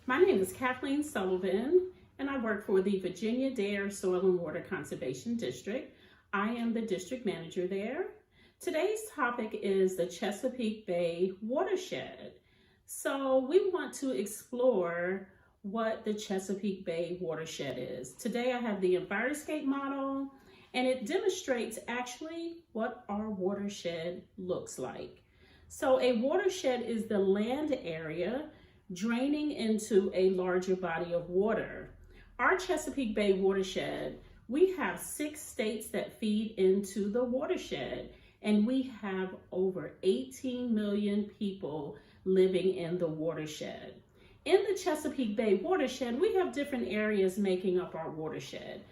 My name is Kathleen Sullivan, and I work for the Virginia Dare Soil and Water Conservation District. I am the district manager there. Today's topic is the Chesapeake Bay Watershed. So we want to explore what the Chesapeake Bay Watershed is. Today I have the Enviroscape model, and it demonstrates actually what our watershed looks like. So a watershed is the land area draining into a larger body of water. Our Chesapeake Bay Watershed, we have 6 states that feed into the watershed, and we have over 18 million people living in the watershed. In the Chesapeake Bay Watershed, we have different areas making up our watershed.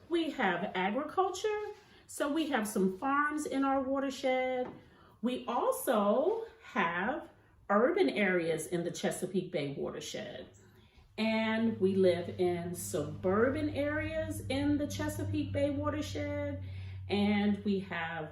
We have agriculture, so we have some farms in our watershed. We also have urban areas in the Chesapeake Bay Watershed. And we live in suburban areas in the Chesapeake Bay Watershed. And we have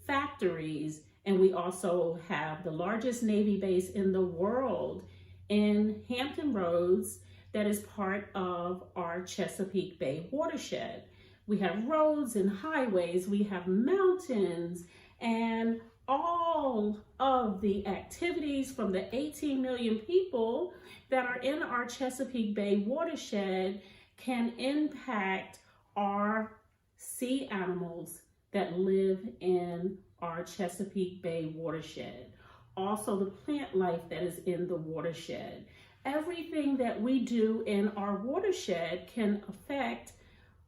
factories, and we also have the largest Navy base in the world in Hampton Roads that is part of our Chesapeake Bay Watershed. We have roads and highways, we have mountains, and all of the activities from the 18 million people that are in our Chesapeake Bay Watershed can impact our sea animals that live in our Chesapeake Bay Watershed. Also the plant life that is in the watershed. Everything that we do in our watershed can affect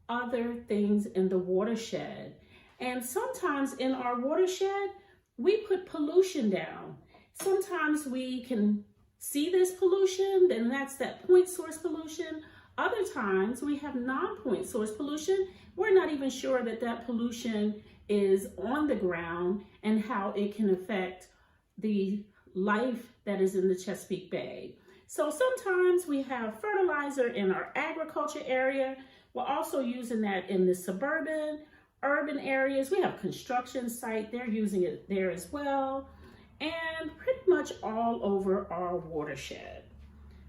other things in the watershed. And sometimes in our watershed, we put pollution down. Sometimes we can see this pollution, then that's that point source pollution. Other times we have non-point source pollution. We're not even sure that that pollution is on the ground and how it can affect the life that is in the Chesapeake Bay. So sometimes we have fertilizer in our agriculture area. We're also using that in the suburban, urban areas. We have construction site, they're using it there as well, and pretty much all over our watershed.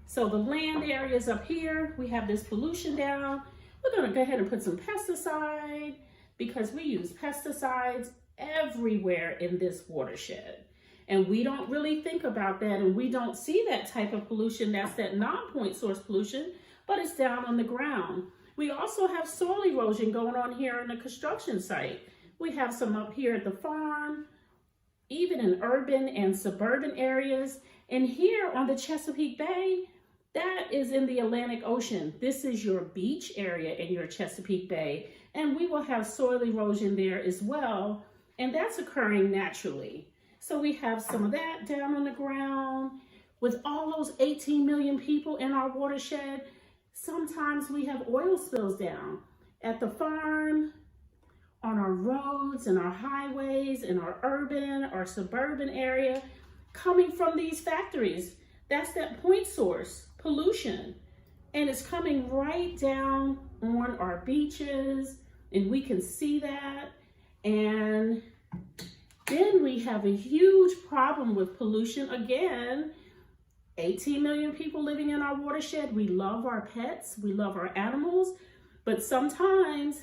So the land areas up here, we have this pollution down. We're gonna go ahead and put some pesticide because we use pesticides everywhere in this watershed. And we don't really think about that, and we don't see that type of pollution. That's that non-point source pollution, but it's down on the ground. We also have soil erosion going on here in the construction site. We have some up here at the farm, even in urban and suburban areas. And here on the Chesapeake Bay, that is in the Atlantic Ocean. This is your beach area in your Chesapeake Bay. And we will have soil erosion there as well. And that's occurring naturally. So we have some of that down on the ground. With all those 18 million people in our watershed, sometimes we have oil spills down at the farm, on our roads and our highways, in our urban or suburban area, coming from these factories. That's that point source pollution. And it's coming right down on our beaches, and we can see that. And then we have a huge problem with pollution again. 18 million people living in our watershed. We love our pets, we love our animals, but sometimes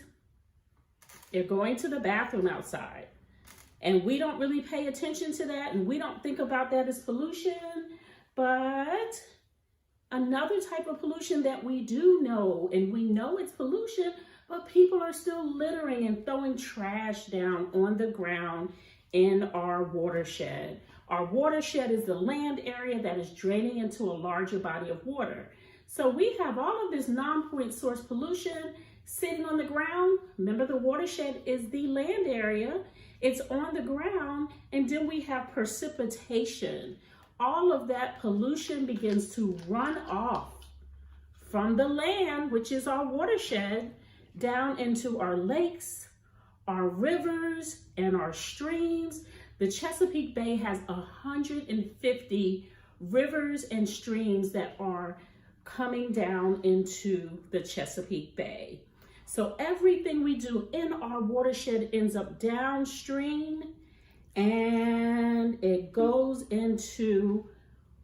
they're going to the bathroom outside. And we don't really pay attention to that, and we don't think about that as pollution. But another type of pollution that we do know, and we know it's pollution, but people are still littering and throwing trash down on the ground in our watershed. Our watershed is the land area that is draining into a larger body of water. So we have all of this non-point source pollution sitting on the ground. Remember, the watershed is the land area. It's on the ground, and then we have precipitation. All of that pollution begins to run off from the land, which is our watershed, down into our lakes, our rivers, and our streams. The Chesapeake Bay has 150 rivers and streams that are coming down into the Chesapeake Bay. So everything we do in our watershed ends up downstream, and it goes into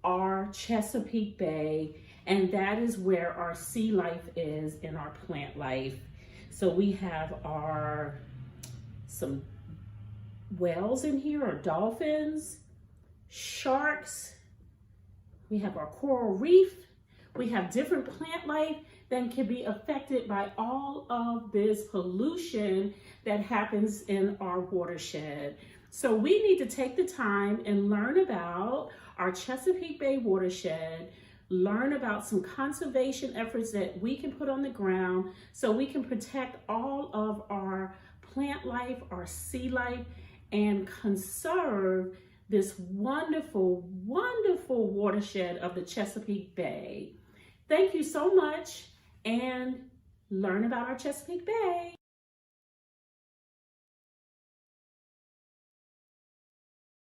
our Chesapeake Bay, And that is where our sea life is in our plant life. So we have some whales in here, or dolphins, sharks. We have our coral reef. We have different plant life that can be affected by all of this pollution that happens in our watershed. So we need to take the time and learn about our Chesapeake Bay watershed, learn about some conservation efforts that we can put on the ground so we can protect all of our plant life, our sea life, and conserve this wonderful, wonderful watershed of the Chesapeake Bay. Thank you so much, and learn about our Chesapeake Bay.